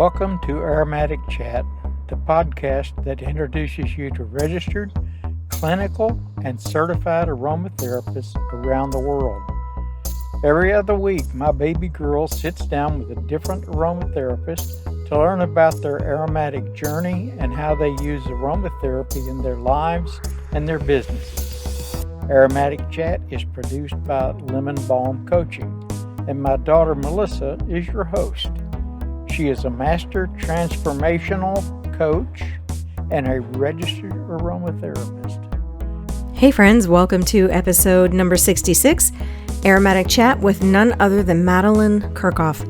Welcome to Aromatic Chat, the podcast that introduces you to registered, clinical, and certified aromatherapists around the world. Every other week, my baby girl sits down with a different aromatherapist to learn about their aromatic journey and how they use aromatherapy in their lives and their businesses. Aromatic Chat is produced by Lemon Balm Coaching, and my daughter Melissa is your host. She is a master transformational coach and a registered aromatherapist. Hey friends, welcome to episode number 66, Aromatic Chat with none other than Madeleine Kerkhof.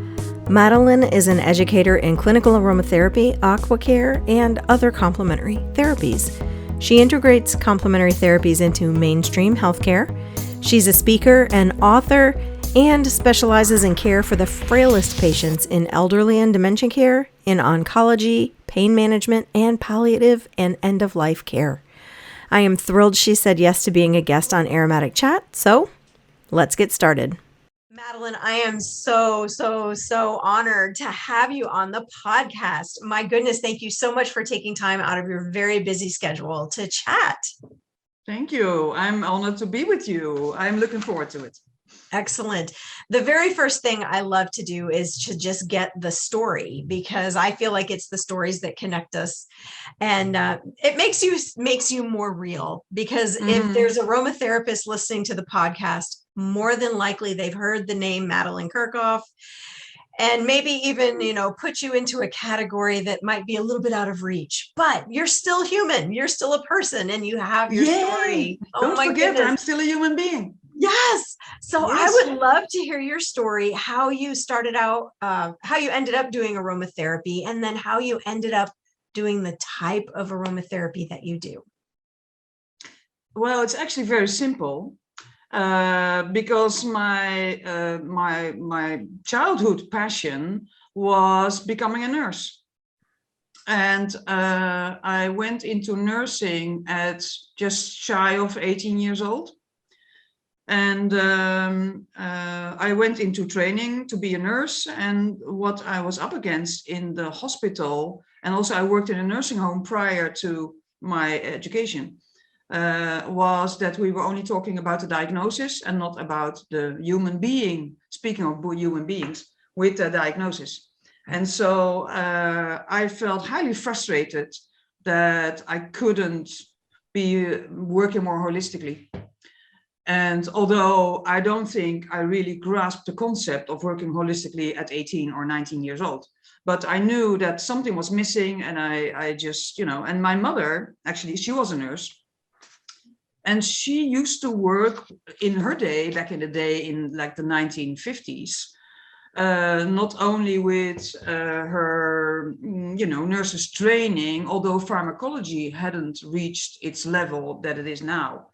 Madeleine is an educator in clinical aromatherapy, AquaCare, and other complementary therapies. She integrates complementary therapies into mainstream healthcare. She's a speaker and author and specializes in care for the frailest patients in elderly and dementia care, in oncology, pain management, and palliative and end-of-life care. I am thrilled she said yes to being a guest on Aromatic Chat, so let's get started. Madeleine, I am so honored to have you on the podcast. My goodness, thank you so much for taking time out of your very busy schedule to chat. Thank you. I'm honored to be with you. I'm looking forward to it. Excellent. The very first thing I love to do is to just get the story, because I feel like it's the stories that connect us, and it makes you more real. Because if there's aromatherapist listening to the podcast, more than likely they've heard the name Madeleine Kerkhof, and maybe even put you into a category that might be a little bit out of reach. But you're still human. You're still a person, and you have your story. Don't forget, I'm still a human being. Yes. So yes. I would love to hear your story, how you started out, how you ended up doing aromatherapy, and then how you ended up doing the type of aromatherapy that you do. Well, it's actually very simple, because my childhood passion was becoming a nurse. And I went into nursing at just shy of 18 years old. And I went into training to be a nurse, and what I was up against in the hospital, and also I worked in a nursing home prior to my education, was that we were only talking about the diagnosis and not about the human being, speaking of human beings, with the diagnosis. And so I felt highly frustrated that I couldn't be working more holistically. And although I don't think I really grasped the concept of working holistically at 18 or 19 years old, but I knew that something was missing, and I just, and my mother, actually, she was a nurse, and she used to work in her day, back in the day, in like the 1950s, not only with her, nurses training, although pharmacology hadn't reached its level that it is now.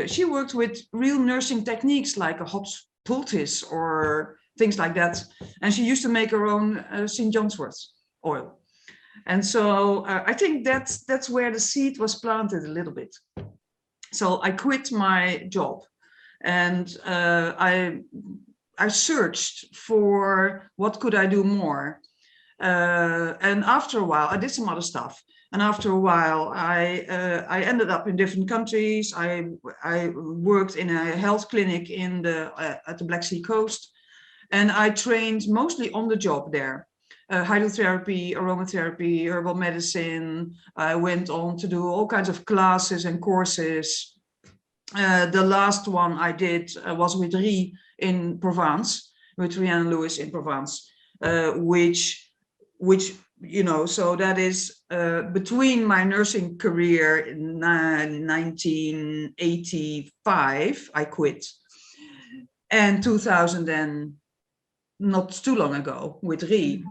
She worked with real nursing techniques like a hot poultice or things like that. And she used to make her own St. John's wort oil. And so I think that's where the seed was planted a little bit. So I quit my job, and I searched for what could I do more. And after a while, I did some other stuff. And after a while, I ended up in different countries. I worked in a health clinic at the Black Sea coast, and I trained mostly on the job there. Hydrotherapy, aromatherapy, herbal medicine. I went on to do all kinds of classes and courses. The last one I did was with Rhi in Provence, with Rhiannon Lewis in Provence, which so that is between my nursing career in 1985, I quit, and 2000, and not too long ago with Rhi.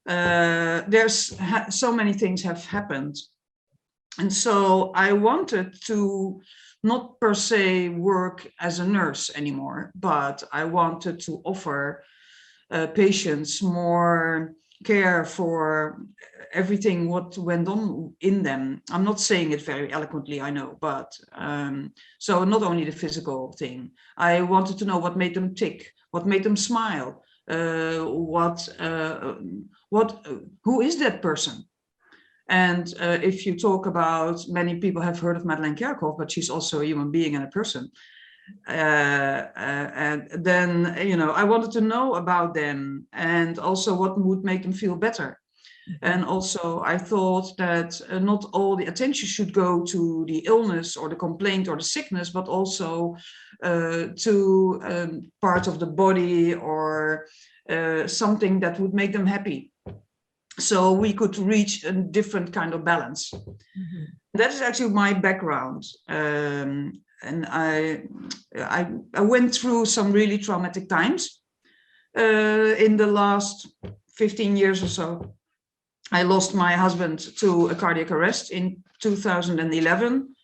There's so many things have happened. And so I wanted to not per se work as a nurse anymore, but I wanted to offer patients more care for everything what went on in them. I'm not saying it very eloquently, I know, but so not only the physical thing. I wanted to know what made them tick, what made them smile, who is that person? And if you talk about, many people have heard of Madeleine Kerkhof, but she's also a human being and a person. And then, I wanted to know about them and also what would make them feel better. And also I thought that not all the attention should go to the illness or the complaint or the sickness, but also to part of the body or something that would make them happy. So we could reach a different kind of balance. Mm-hmm. That is actually my background. And I went through some really traumatic times in the last 15 years or so. I lost my husband to a cardiac arrest in 2011.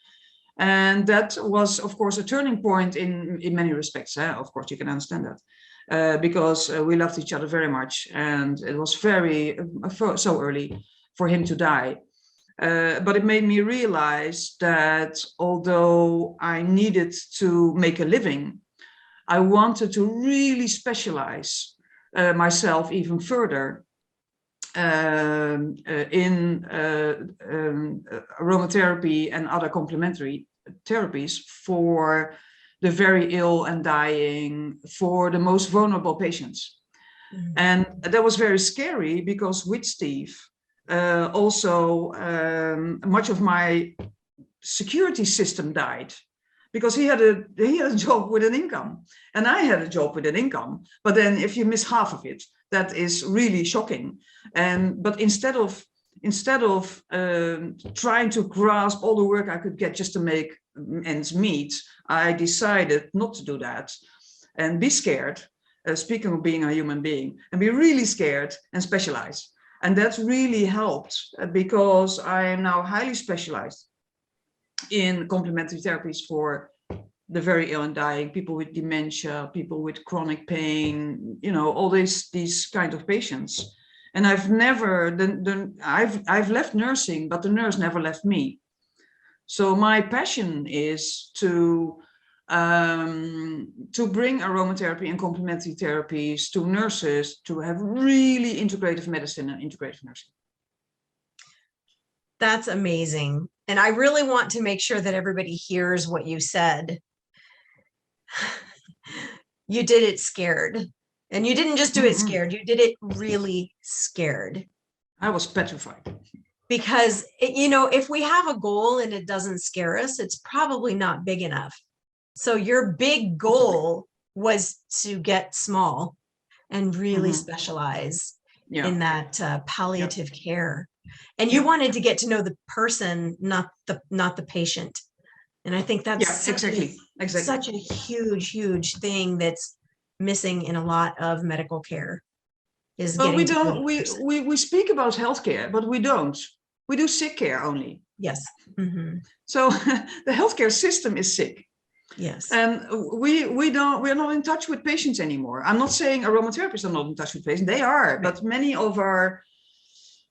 And that was, of course, a turning point in many respects. Of course, you can understand that. Because we loved each other very much, and it was so early for him to die. But it made me realize that although I needed to make a living, I wanted to really specialize myself even further in aromatherapy and other complementary therapies for the very ill and dying, for the most vulnerable patients. Mm-hmm. And that was very scary because with Steve, also much of my security system died because he had a job with an income and I had a job with an income. But then if you miss half of it, that is really shocking. But instead of trying to grasp all the work I could get just to make ends meet, I decided not to do that and be scared, speaking of being a human being, and be really scared and specialize. And that really helped because I am now highly specialized in complementary therapies for the very ill and dying, people with dementia, people with chronic pain, all these kind of patients. And I've left nursing, but the nurse never left me. So my passion is to bring aromatherapy and complementary therapies to nurses to have really integrative medicine and integrative nursing. That's amazing. And I really want to make sure that everybody hears what you said. You did it scared. And you didn't just do it scared. You did it really scared. I was petrified. Because, if we have a goal and it doesn't scare us, it's probably not big enough. So your big goal was to get small and really specialize in that palliative care. And you wanted to get to know the person, not the patient. And I think that's exactly such a huge, huge thing that's missing in a lot of medical care. We speak about healthcare, but we don't. We do sick care only. Yes. Mm-hmm. So the healthcare system is sick. Yes. And we're not in touch with patients anymore. I'm not saying aromatherapists are not in touch with patients. They are, right. But many of our,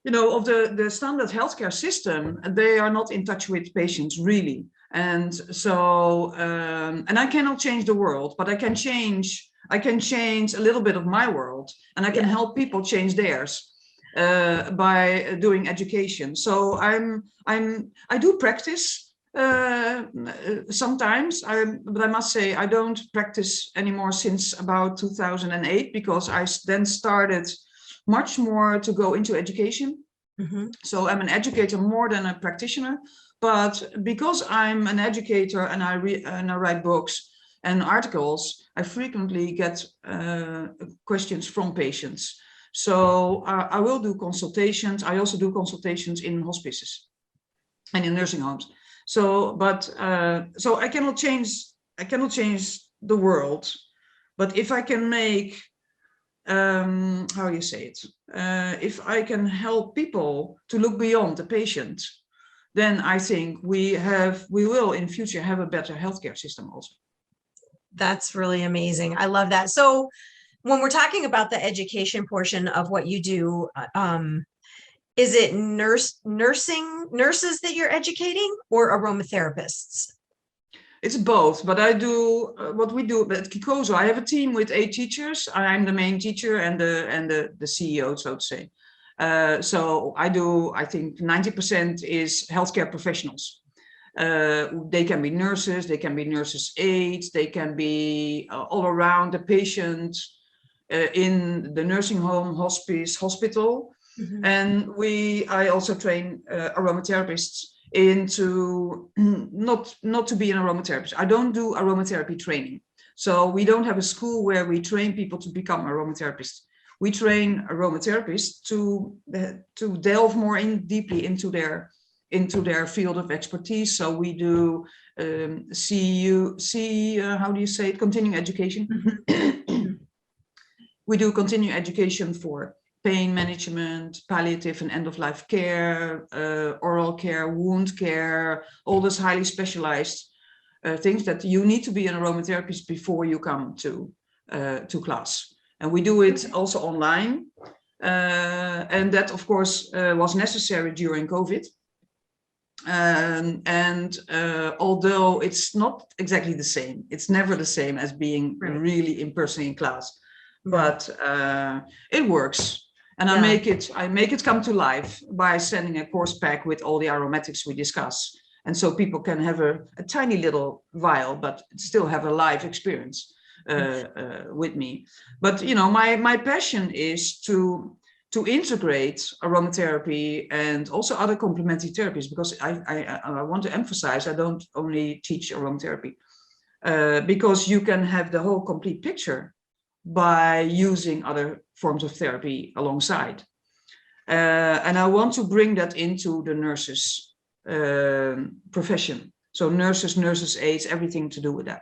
of the standard healthcare system, they are not in touch with patients really. And so, and I cannot change the world, but I can change a little bit of my world, and I can help people change theirs. By doing education. So I do practice sometimes, but I must say I don't practice anymore since about 2008 because I then started much more to go into education. Mm-hmm. So I'm an educator more than a practitioner, but because I'm an educator and I write books and articles, I frequently get questions from patients. So I will do consultations. I also do consultations in hospices and in nursing homes. So I cannot change the world, but if I can make, if I can help people to look beyond the patient, then I think we will in future have a better healthcare system also. That's really amazing. I love that. So when we're talking about the education portion of what you do, is it nurses that you're educating or aromatherapists? It's both, but I do what we do at Kicozo. I have a team with 8 teachers. I'm the main teacher and the CEO, so to say. So I think 90% is healthcare professionals. They can be nurses, they can be nurses' aides, they can be all around the patient in the nursing home, hospice, hospital. Mm-hmm. And I also train aromatherapists into not to be an aromatherapist. I don't do aromatherapy training. So we don't have a school where we train people to become aromatherapists. We train aromatherapists to delve more deeply into their field of expertise. So we do how do you say it? Continuing education. Mm-hmm. We do continuing education for pain management, palliative and end-of-life care, oral care, wound care, all those highly specialized things that you need to be an aromatherapist before you come to class. And we do it also online. And that, of course, was necessary during COVID. Although it's not exactly the same, it's never the same as being really in person in class, but it works. And I make it come to life by sending a course pack with all the aromatics we discuss. And so people can have a tiny little vial, but still have a live experience with me. But, my passion is to integrate aromatherapy and also other complementary therapies, because I want to emphasize, I don't only teach aromatherapy, because you can have the whole complete picture by using other forms of therapy alongside. And I want to bring that into the nurses' profession. So nurses, aides, everything to do with that.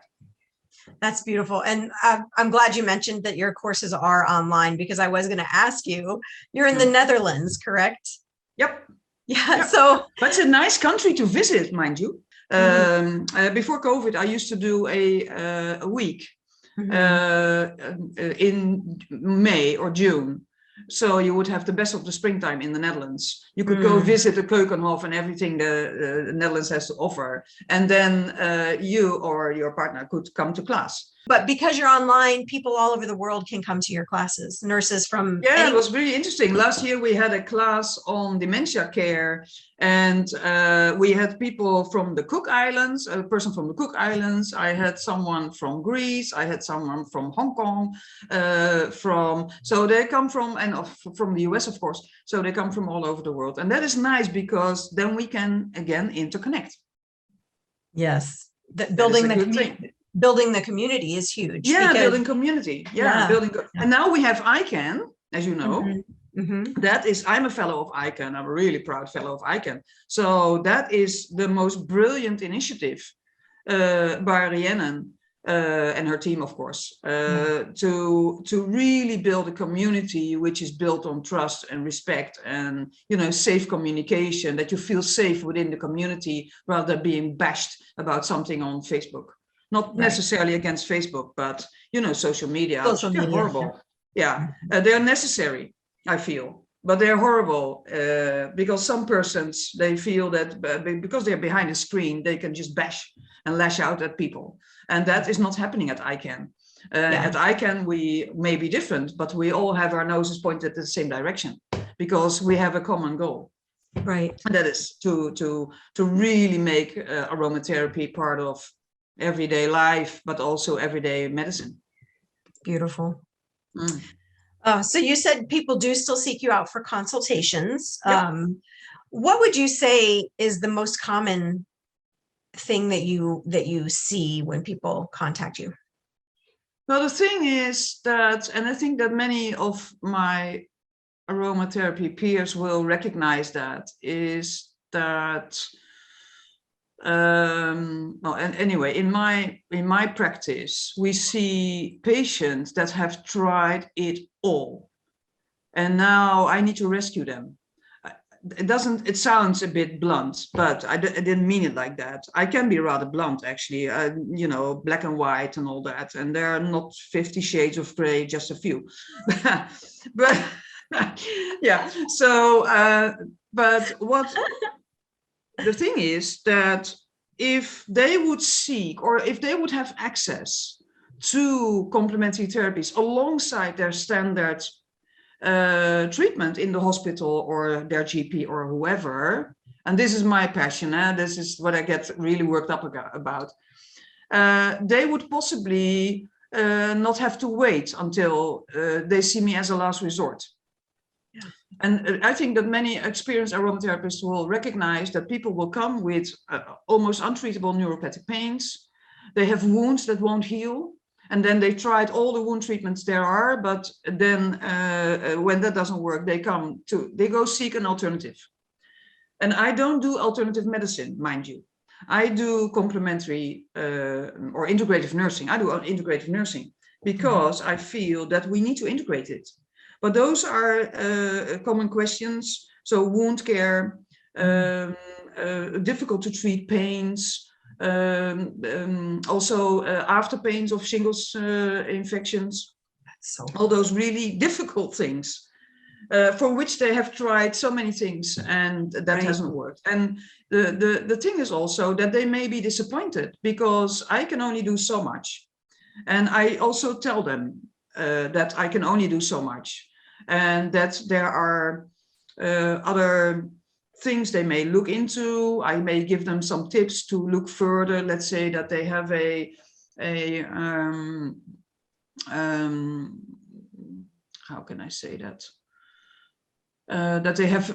That's beautiful. And I'm glad you mentioned that your courses are online, because I was going to ask you, you're in the Netherlands, correct? Yep. Yeah. Yep. So that's a nice country to visit, mind you. Mm-hmm. Before COVID, I used to do a week in May or June. So you would have the best of the springtime in the Netherlands. You could go visit the Kerkof and everything the Netherlands has to offer. And then you or your partner could come to class. But because you're online, people all over the world can come to your classes, nurses from... Yeah, it was really interesting. Last year we had a class on dementia care, and we had people from the Cook Islands, a person from the Cook Islands. I had someone from Greece. I had someone from Hong Kong, so they come from, and from the US, of course. So they come from all over the world. And that is nice, because then we can, again, interconnect. Yes. Building the community is huge. Yeah, building community. And now we have ICANN, as you know. That is, I'm a fellow of ICANN. I'm a really proud fellow of ICANN. So that is the most brilliant initiative by Rhiannon and her team, of course, to really build a community which is built on trust and respect and, safe communication, that you feel safe within the community rather than being bashed about something on Facebook. Not necessarily against Facebook, but, social media. They're horrible. Yeah, they're necessary, I feel. But they're horrible because some persons, they feel that because they're behind a screen, they can just bash and lash out at people. And that is not happening at ICANN. At ICANN, we may be different, but we all have our noses pointed in the same direction because we have a common goal. Right. And that is to really make aromatherapy part of everyday life, but also everyday medicine. Beautiful. So you said people do still seek you out for consultations. Yep. What would you say is the most common thing that you see when people contact you? Well, the thing is that, and I think that many of my aromatherapy peers will recognize that, is that and anyway, in my practice, we see patients that have tried it all, and now I need to rescue them. It sounds a bit blunt, but I didn't mean it like that. I can be rather blunt, actually, black and white and all that, and there are not 50 shades of gray, just a few. But yeah, so but what the thing is that if they would seek, or if they would have access to complementary therapies alongside their standard treatment in the hospital or their GP or whoever, and this is my passion, this is what I get really worked up about, they would possibly not have to wait until they see me as a last resort. Yeah. And I think that many experienced aromatherapists will recognize that people will come with almost untreatable neuropathic pains. They have wounds that won't heal. And then they tried all the wound treatments there are, but then when that doesn't work, they go seek an alternative. And I don't do alternative medicine, mind you. I do complementary or integrative nursing. I do integrative nursing because I feel that we need to integrate it. But those are common questions. So wound care, difficult to treat pains, also after pains of shingles infections, all those really difficult things for which they have tried so many things and that hasn't worked. And the thing is also that they may be disappointed because I can only do so much. And I also tell them that I can only do so much and that there are other things they may look into. I may give them some tips to look further. Let's say that they have how can I say that? That they have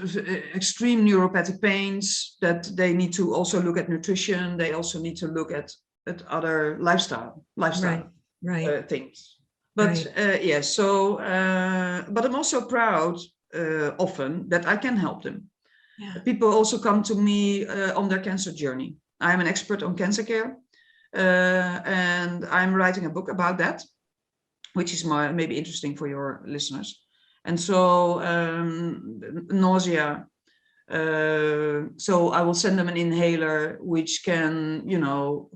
extreme neuropathic pains, that they need to also look at nutrition. They also need to look at other lifestyle things. But yes, so, but I'm also proud often that I can help them. Yeah. People also come to me on their cancer journey. I'm an expert on cancer care, and I'm writing a book about that, which is maybe interesting for your listeners. And so nausea, so I will send them an inhaler, which can,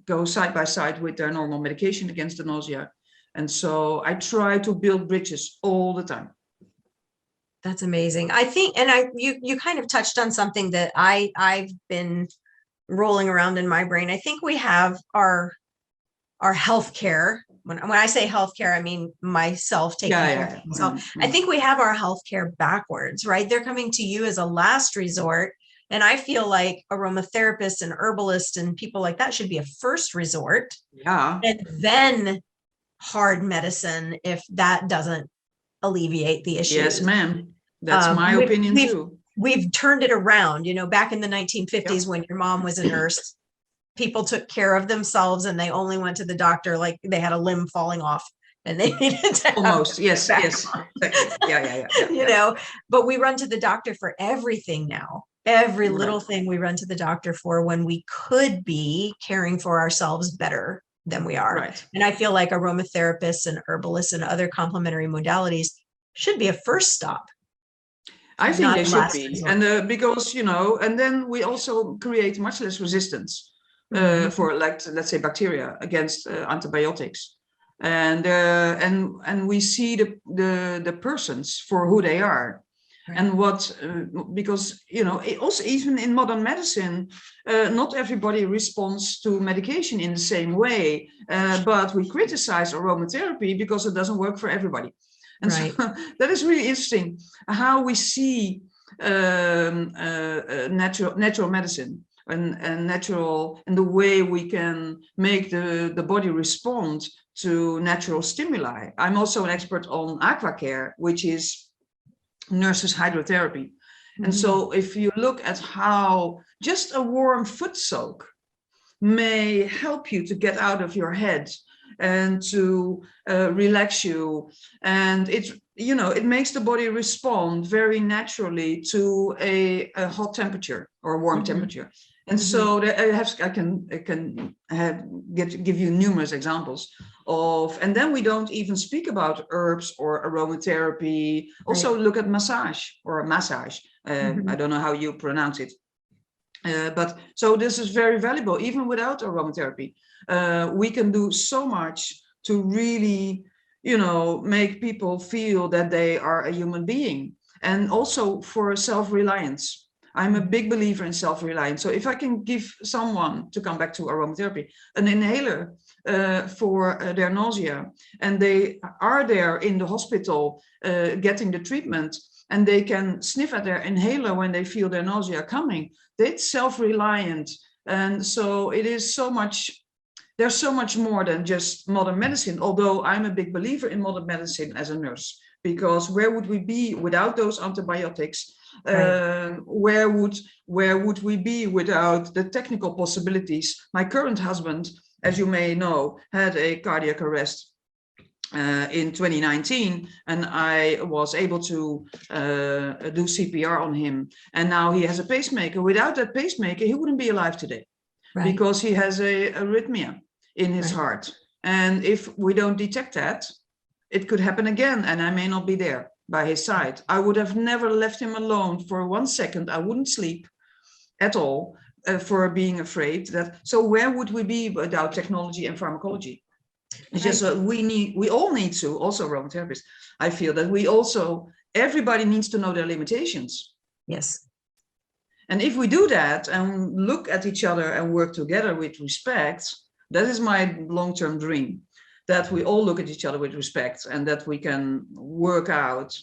go side by side with their normal medication against the nausea. And so I try to build bridges all the time. That's amazing. I think, and you kind of touched on something that I've been rolling around in my brain. I think we have our healthcare. When I say healthcare, I mean myself taking care of myself. I think we have our healthcare backwards, right? They're coming to you as a last resort. And I feel like aromatherapists and herbalists and people like that should be a first resort. Yeah. And then hard medicine if that doesn't alleviate the issue. Yes, ma'am. That's my opinion too. We've turned it around, back in the 1950s when your mom was a nurse, people took care of themselves and they only went to the doctor like they had a limb falling off and they needed to almost yes. Yeah. But we run to the doctor for everything now. Every little thing we run to the doctor for when we could be caring for ourselves better than we are. Right. And I feel like aromatherapists and herbalists and other complementary modalities should be a first stop. I think they should be. And because, and then we also create much less resistance for, like, let's say, bacteria against antibiotics. And we see the persons for who they are. Right. And what, because, also even in modern medicine, not everybody responds to medication in the same way, but we criticize aromatherapy because it doesn't work for everybody. And so that is really interesting how we see natural medicine and natural, and the way we can make the body respond to natural stimuli. I'm also an expert on AquaCare, which is nurses hydrotherapy. And so if you look at how just a warm foot soak may help you to get out of your head and to relax you, and it makes the body respond very naturally to a hot temperature or a warm temperature. And so I can give you numerous examples of, and then we don't even speak about herbs or aromatherapy. Also look at massage. I don't know how you pronounce it. But so this is very valuable, even without aromatherapy. We can do so much to really, make people feel that they are a human being, and also for self-reliance. I'm a big believer in self-reliance. So if I can give someone, to come back to aromatherapy, an inhaler for their nausea, and they are there in the hospital getting the treatment, and they can sniff at their inhaler when they feel their nausea coming, it's self-reliant. And so it is so much, there's so much more than just modern medicine, although I'm a big believer in modern medicine as a nurse, because where would we be without those antibiotics? Right. Where would we be without the technical possibilities? My current husband, as you may know, had a cardiac arrest in 2019, and I was able to do CPR on him, and now he has a pacemaker. Without that pacemaker, he wouldn't be alive today, Right. because he has a arrhythmia in his heart. And if we don't detect that, it could happen again, and I may not be there by his side. I would have never left him alone for 1 second. I wouldn't sleep at all for being afraid that. So where would we be without technology and pharmacology? It's just we all need to, also aromatherapists, I feel that everybody needs to know their limitations. Yes. And if we do that and look at each other and work together with respect, that is my long-term dream, that we all look at each other with respect and that we can work out,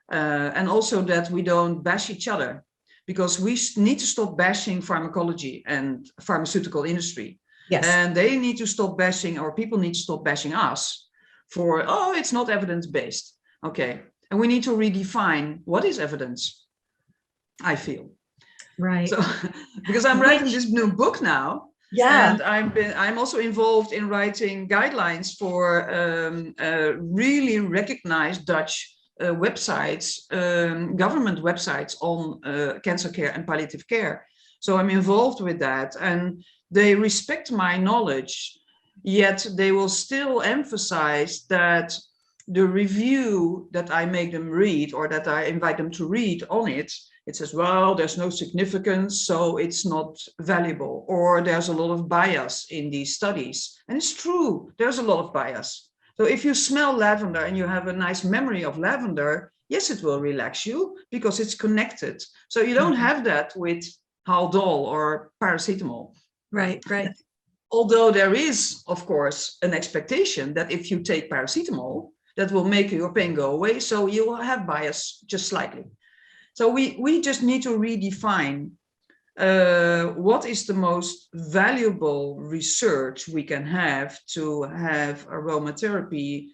and also that we don't bash each other, because we need to stop bashing pharmacology and pharmaceutical industry. Yes. And they need to stop bashing, or people need to stop bashing us for, oh, it's not evidence-based. Okay. And we need to redefine what is evidence, I feel. Right. So, because I'm writing this new book now. Yeah. And I'm also involved in writing guidelines for really recognized Dutch websites, government websites on cancer care and palliative care. So I'm involved with that, and they respect my knowledge, yet they will still emphasize that the review that I make them read, or that I invite them to read on it, it says, well, there's no significance, so it's not valuable, or there's a lot of bias in these studies. And it's true, there's a lot of bias. So if you smell lavender and you have a nice memory of lavender, yes, it will relax you because it's connected. So you don't have that with Haldol or paracetamol. Right, right. Although there is, of course, an expectation that if you take paracetamol, that will make your pain go away. So you will have bias just slightly. So we just need to redefine what is the most valuable research we can have to have aromatherapy,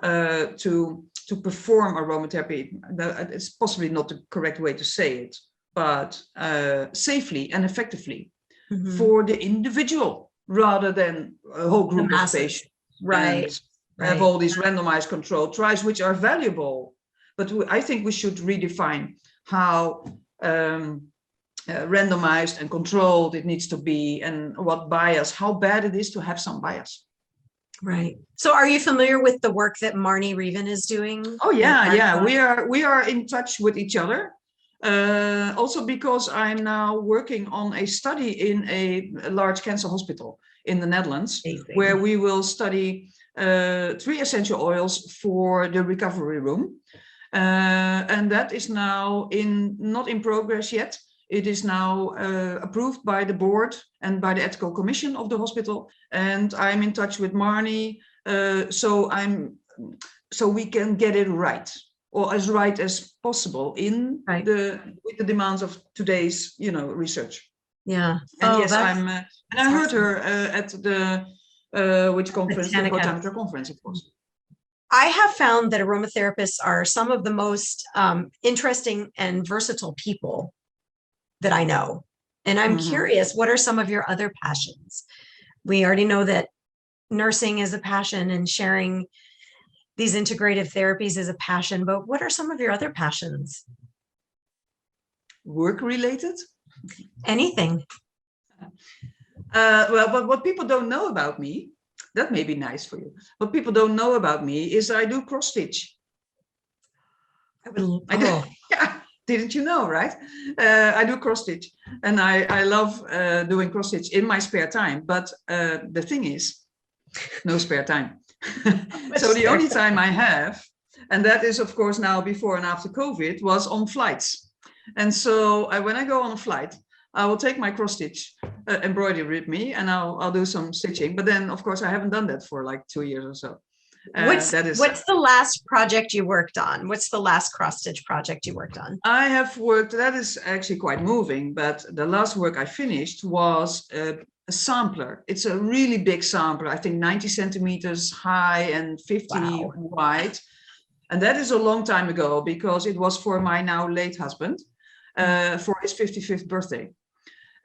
to perform aromatherapy. It's possibly not the correct way to say it, but safely and effectively for the individual, rather than a whole group of patients. Right. Have all these randomized controlled trials, which are valuable. But I think we should redefine how randomized and controlled it needs to be, and what bias, how bad it is to have some bias. Right. So are you familiar with the work that Marnie Reven is doing? Oh, yeah. We are in touch with each other. Also because I'm now working on a study in a large cancer hospital in the Netherlands. Amazing. Where we will study 3 essential oils for the recovery room. And that is now not in progress yet. It is now approved by the board and by the ethical commission of the hospital. And I'm in touch with Marnie, so we can get it right, or as right as possible with the demands of today's research. Yeah. And yes, and I heard her at the which conference? The Botanica conference, of course. I have found that aromatherapists are some of the most interesting and versatile people that I know. And I'm curious, what are some of your other passions? We already know that nursing is a passion and sharing these integrative therapies is a passion, but what are some of your other passions? Work related? Anything. Well, but what people don't know about me, that may be nice for you. What people don't know about me is I do cross stitch. Yeah, didn't you know, right? I do cross stitch, and I love doing cross stitch in my spare time. But the thing is, no spare time. So the only time I have, and that is of course now before and after COVID, was on flights. And so when I go on a flight, I will take my cross stitch embroidery with me, and I'll do some stitching. But then, of course, I haven't done that for like 2 years or so. What's the last project you worked on? What's the last cross stitch project you worked on? I have worked, that is actually quite moving, but the last work I finished was a sampler. It's a really big sampler, I think 90 centimeters high and 50 wide. And that is a long time ago, because it was for my now late husband for his 55th birthday.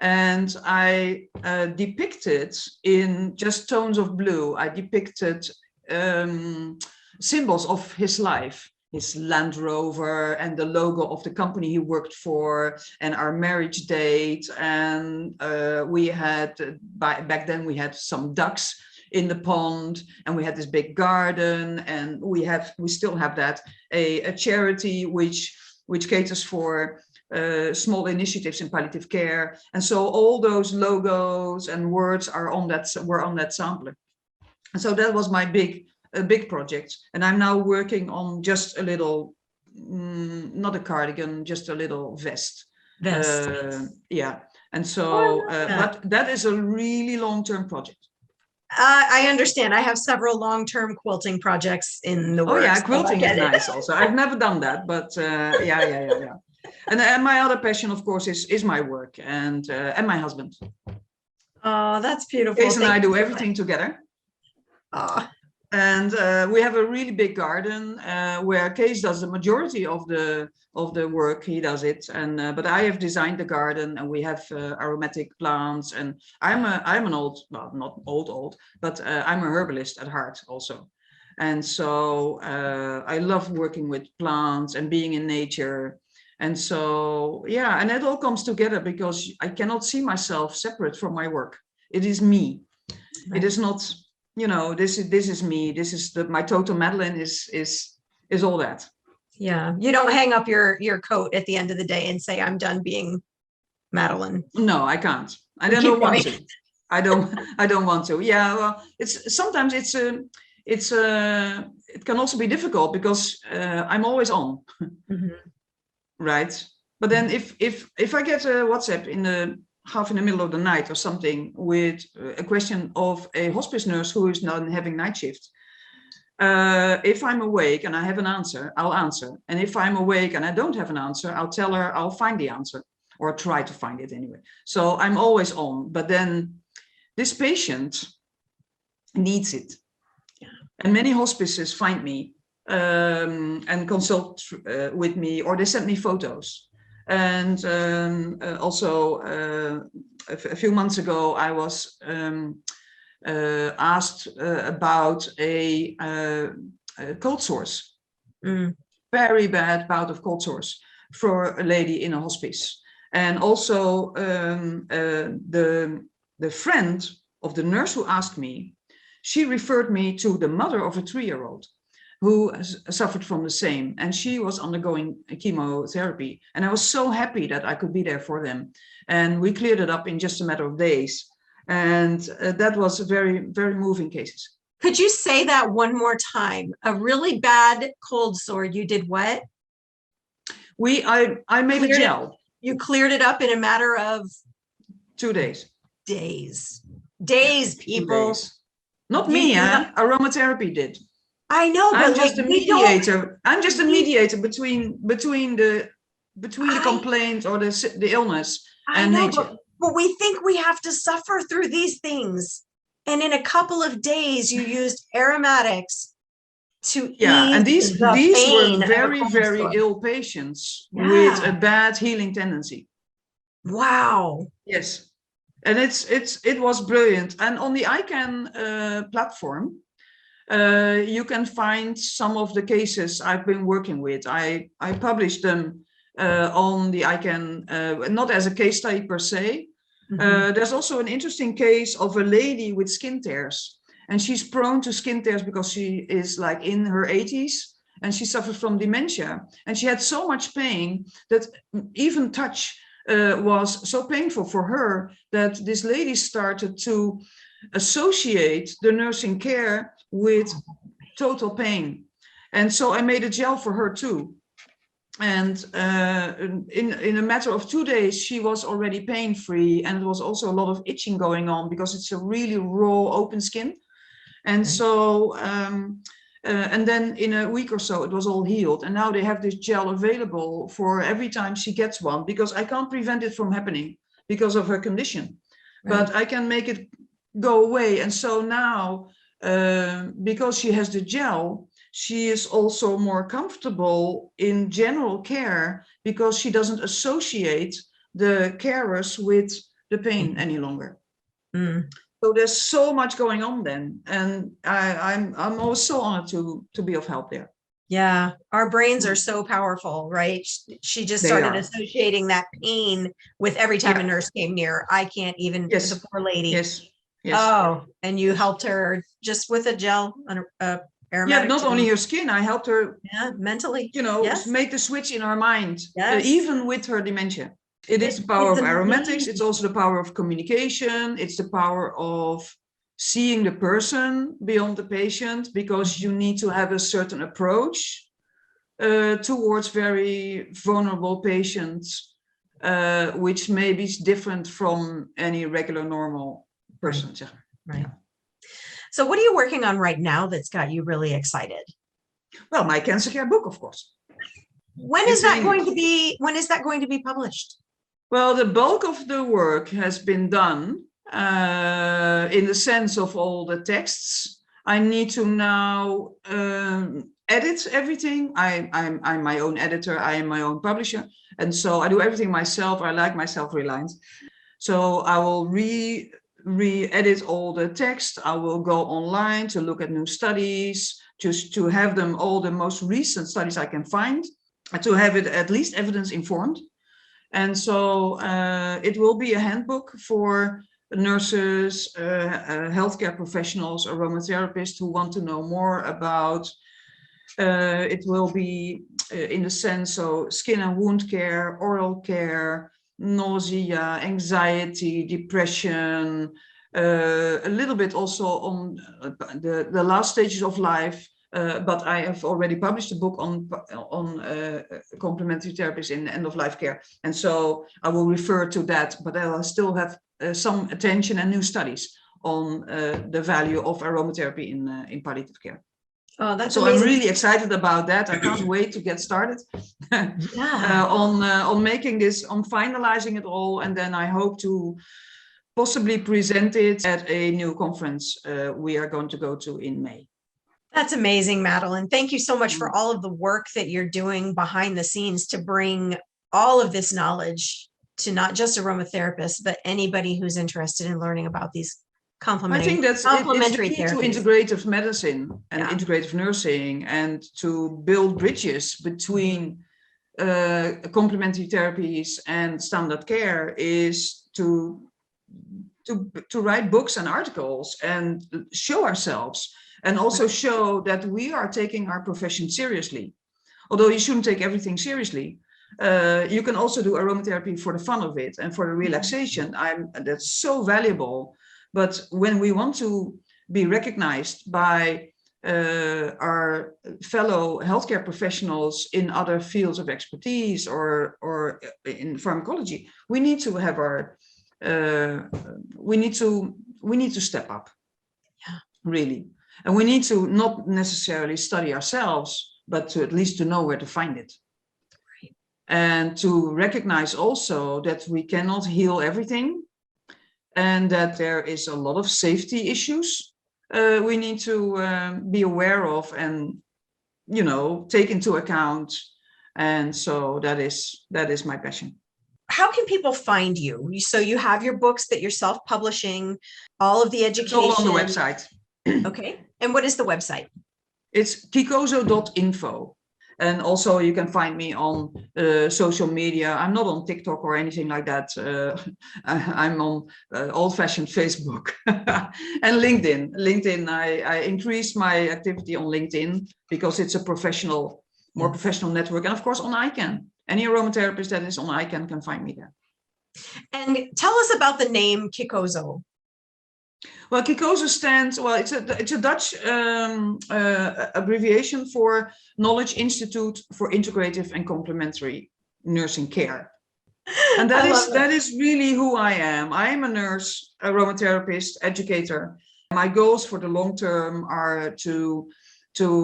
And I depicted in just tones of blue, I depicted symbols of his life, his Land Rover and the logo of the company he worked for, and our marriage date. And we had, back then we had some ducks in the pond, and we had this big garden, and we still have that, a charity which caters for small initiatives in palliative care. And so all those logos and words were on that sampler. And so that was my big project. And I'm now working on just a little, not a cardigan, just a little vest. Yeah. And so, but that is a really long-term project. I understand. I have several long-term quilting projects in the works. Oh yeah, quilting is nice also. I've never done that, but yeah. And my other passion, of course, is my work and my husband. Oh, that's beautiful. Case and I do everything together. And we have a really big garden where Case does the majority of the work. He does it, and but I have designed the garden, and we have aromatic plants. And I'm an old, well, not old, but I'm a herbalist at heart also. And so I love working with plants and being in nature. And so, yeah, and it all comes together because I cannot see myself separate from my work. It is me. Right. It is not, you know, this is me. This is my total Madeleine is all that. Yeah. You don't hang up your coat at the end of the day and say, I'm done being Madeleine. No, I can't. I don't want to. I don't want to. Yeah. Well, sometimes it can also be difficult because I'm always on. Mm-hmm. Right. But then if I get a WhatsApp in the middle of the night or something with a question of a hospice nurse who is not having night shift, if I'm awake and I have an answer, I'll answer. And if I'm awake and I don't have an answer, I'll tell her I'll find the answer, or try to find it anyway. So I'm always on. But then this patient needs it. Yeah. And many hospices find me and consult with me, or they send me photos. And also a few months ago, I was asked about a cold sores, very bad bout of cold sores for a lady in a hospice. And also the friend of the nurse who asked me, she referred me to the mother of a 3-year-old who suffered from the same, and she was undergoing chemotherapy. And I was so happy that I could be there for them. And we cleared it up in just a matter of days. And that was a very, very moving cases. Could you say that one more time? A really bad cold sore, you did what? I made a gel. You cleared it up in a matter of 2 days. Days, people. Days. Not me, aromatherapy did. I know, but I'm just a mediator. I'm just a mediator between the complaint or the illness and nature. But we think we have to suffer through these things, and in a couple of days, you used aromatics to ease and these were very ill patients with a bad healing tendency. Wow. Yes, and it was brilliant. And on the ICANN platform, you can find some of the cases I've been working with. I published them on the ICANN, not as a case study per se. Mm-hmm. There's also an interesting case of a lady with skin tears, and she's prone to skin tears because she is like in her 80s, and she suffered from dementia, and she had so much pain that even touch was so painful for her that this lady started to associate the nursing care with total pain. And so I made a gel for her too. And in a matter of 2 days, she was already pain-free, and it was also a lot of itching going on because it's a really raw, open skin. And so, and then in a week or so, it was all healed. And now they have this gel available for every time she gets one, because I can't prevent it from happening because of her condition, but I can make it go away. And so now, because she has the gel, she is also more comfortable in general care because she doesn't associate the carers with the pain any longer. So there's so much going on then, and I'm always so honored to be of help there. Yeah, our brains are so powerful, right? She just started associating that pain with every time a nurse came near. I can't even, the poor lady. Yes. Oh, and you helped her just with a gel, aromatic. Not only her skin, I helped her. Mentally. Make the switch in her mind, even with her dementia. It is the power of aromatics. It's also the power of communication. It's the power of seeing the person beyond the patient, because you need to have a certain approach towards very vulnerable patients, which maybe is different from any regular normal person. Right. Yeah. So what are you working on right now that's got you really excited? Well, my cancer care book, of course. When is that going to be published? Well, the bulk of the work has been done in the sense of all the texts. I need to now edit everything. I'm my own editor. I am my own publisher. And so I do everything myself. I like my self-reliance. So I will re-edit all the text. I will go online to look at new studies, just to have them all the most recent studies I can find, to have it at least evidence informed. And so it will be a handbook for nurses, healthcare professionals, aromatherapists who want to know more about. It will be in the sense of skin and wound care, oral care, nausea, anxiety, depression, a little bit also on the last stages of life. But I have already published a book on complementary therapies in end-of-life care. And so I will refer to that, but I will still have some attention and new studies on the value of aromatherapy in palliative care. Oh, that's so amazing. I'm really excited about that. I can't wait to get started on making this, on finalizing it all. And then I hope to possibly present it at a new conference we are going to go to in May. That's amazing, Madeleine. Thank you so much for all of the work that you're doing behind the scenes to bring all of this knowledge to not just aromatherapists, but anybody who's interested in learning about these complementary. I think that's complementary it's the key therapies. To integrative medicine and integrative nursing, and to build bridges between complementary therapies and standard care, is to write books and articles and show ourselves. And also show that we are taking our profession seriously. Although you shouldn't take everything seriously. You can also do aromatherapy for the fun of it and for the relaxation. That's so valuable. But when we want to be recognized by our fellow healthcare professionals in other fields of expertise or in pharmacology, we need to have our we need to step up. Yeah. Really. And we need to not necessarily study ourselves, but to at least to know where to find it. Right. And to recognize also that we cannot heal everything, and that there is a lot of safety issues we need to be aware of and, take into account. And so that is my passion. How can people find you? So you have your books that you're self-publishing, all of the education. It's all on the website. Okay. And what is the website? It's kicozo.info. And also you can find me on social media. I'm not on TikTok or anything like that. I'm on old-fashioned Facebook and LinkedIn. LinkedIn, I increased my activity on LinkedIn because it's a professional, more professional network. And of course on ICANN. Any aromatherapist that is on ICANN can find me there. And tell us about the name Kicozo. Well, Kicozo stands, well, it's a Dutch abbreviation for Knowledge Institute for Integrative and Complementary Nursing Care. And that is really who I am. I am a nurse, aromatherapist, educator. My goals for the long term are to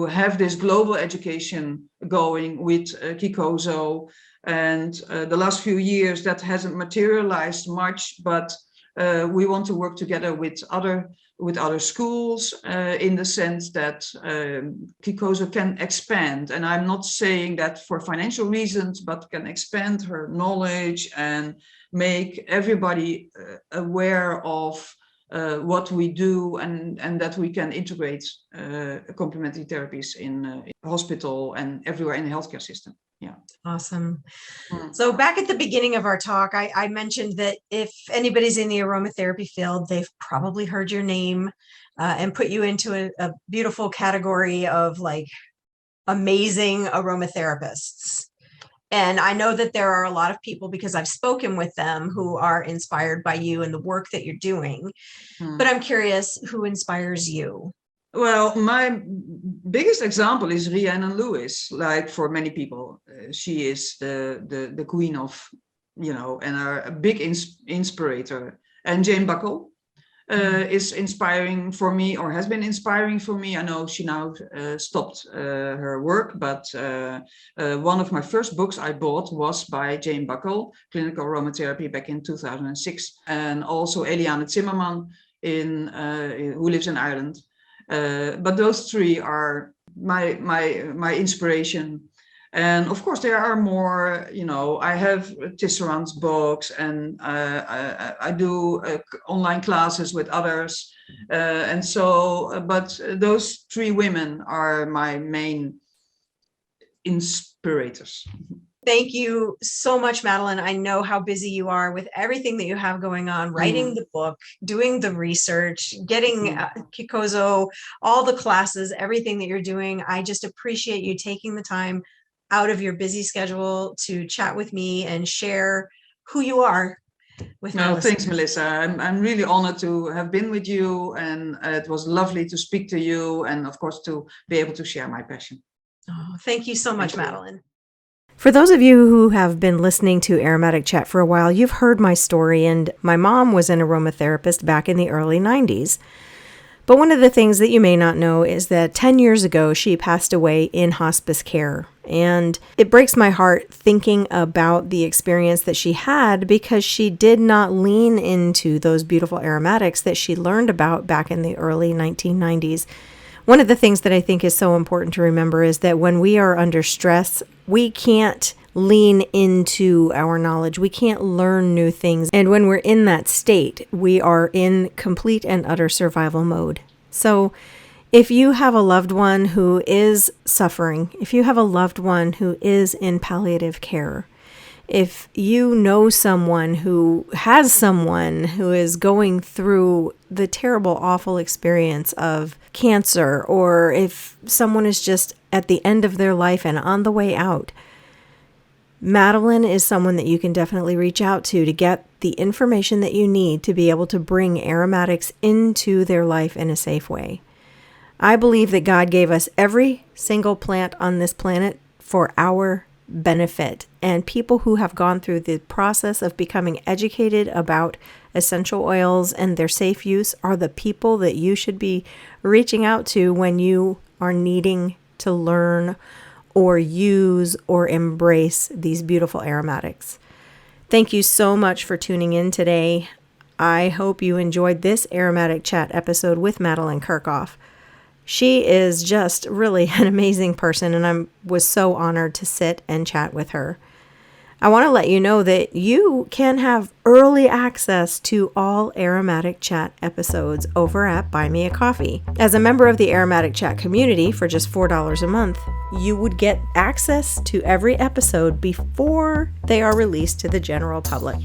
have this global education going with Kicozo. And the last few years that hasn't materialized much, but we want to work together with other schools in the sense that Kicozo can expand. And I'm not saying that for financial reasons, but can expand her knowledge and make everybody aware of what we do and that we can integrate complementary therapies in hospital and everywhere in the healthcare system. Yeah. Awesome. So back at the beginning of our talk, I mentioned that if anybody's in the aromatherapy field, they've probably heard your name and put you into a beautiful category of like amazing aromatherapists. And I know that there are a lot of people, because I've spoken with them, who are inspired by you and the work that you're doing. But I'm curious, who inspires you? Well, my biggest example is Rhiannon Lewis. Like for many people, she is the queen of, and a big inspirator. And Jane Buckle is inspiring for me, or has been inspiring for me. I know she now stopped her work, but one of my first books I bought was by Jane Buckle, Clinical Aromatherapy, back in 2006, and also Eliane Zimmerman who lives in Ireland. But those three are my inspiration. And of course, there are more, I have Tisserand's books, and I do online classes with others. And so, but those three women are my main inspirators. Thank you so much, Madeleine. I know how busy you are with everything that you have going on, writing the book, doing the research, getting Kicozo, all the classes, everything that you're doing. I just appreciate you taking the time out of your busy schedule to chat with me and share who you are with me. Thanks, Melissa. I'm really honored to have been with you, and it was lovely to speak to you, and of course to be able to share my passion. Oh, thank you so much, Madeleine. For those of you who have been listening to Aromatic Chat for a while, you've heard my story, and my mom was an aromatherapist back in the early 90s. But one of the things that you may not know is that 10 years ago, she passed away in hospice care. And it breaks my heart thinking about the experience that she had, because she did not lean into those beautiful aromatics that she learned about back in the early 1990s. One of the things that I think is so important to remember is that when we are under stress, we can't lean into our knowledge. We can't learn new things. And when we're in that state, we are in complete and utter survival mode. So if you have a loved one who is suffering, if you have a loved one who is in palliative care, if you know someone who has someone who is going through the terrible, awful experience of cancer, or if someone is just at the end of their life and on the way out, Madeleine is someone that you can definitely reach out to get the information that you need to be able to bring aromatics into their life in a safe way. I believe that God gave us every single plant on this planet for our benefit, and people who have gone through the process of becoming educated about essential oils and their safe use are the people that you should be reaching out to when you are needing to learn or use or embrace these beautiful aromatics. Thank you so much for tuning in today. I hope you enjoyed this Aromatic Chat episode with Madeleine Kerkhof. She is just really an amazing person, and I was so honored to sit and chat with her. I want to let you know that you can have early access to all Aromatic Chat episodes over at Buy Me a Coffee. As a member of the Aromatic Chat community for just $4 a month, you would get access to every episode before they are released to the general public.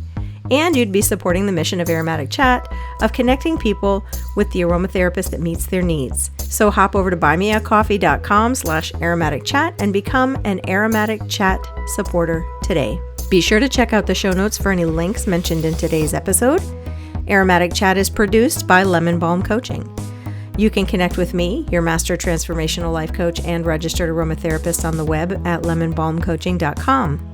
And you'd be supporting the mission of Aromatic Chat of connecting people with the aromatherapist that meets their needs. So hop over to buymeacoffee.com/aromaticchat and become an Aromatic Chat supporter today. Be sure to check out the show notes for any links mentioned in today's episode. Aromatic Chat is produced by Lemon Balm Coaching. You can connect with me, your Master Transformational Life Coach and registered aromatherapist, on the web at lemonbalmcoaching.com.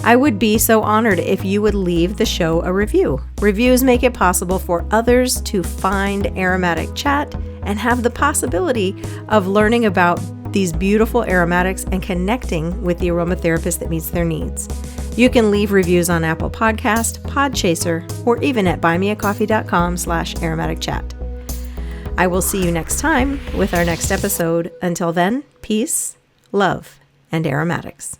I would be so honored if you would leave the show a review. Reviews make it possible for others to find Aromatic Chat and have the possibility of learning about these beautiful aromatics and connecting with the aromatherapist that meets their needs. You can leave reviews on Apple Podcast, Podchaser, or even at buymeacoffee.com/aromaticchat. I will see you next time with our next episode. Until then, peace, love, and aromatics.